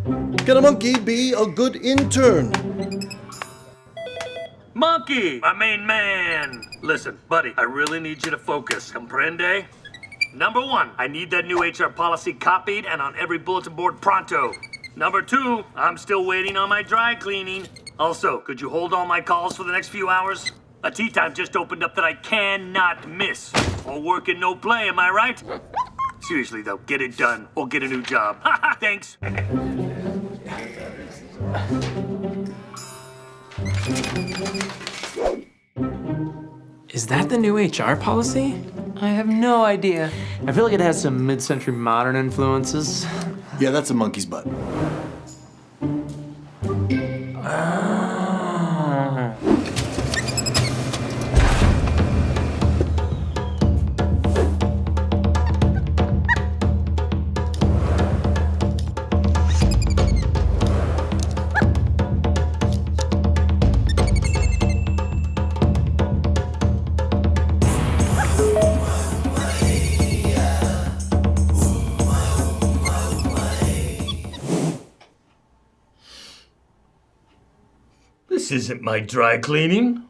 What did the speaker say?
Can a monkey be a good intern? Monkey, my main man. Listen, buddy, I really need you to focus. Comprende? Number one, I need that new HR policy copied and on every bulletin board pronto. Number two, I'm still waiting on my dry cleaning. Also, could you hold all my calls for the next few hours? A tea time just opened up that I cannot miss. All work and no play, am I right? Seriously though, get it done or get a new job. Thanks. Is that the new HR policy? I have no idea. I feel like it has some mid-century modern influences. Yeah, that's a monkey's butt. This isn't my dry cleaning.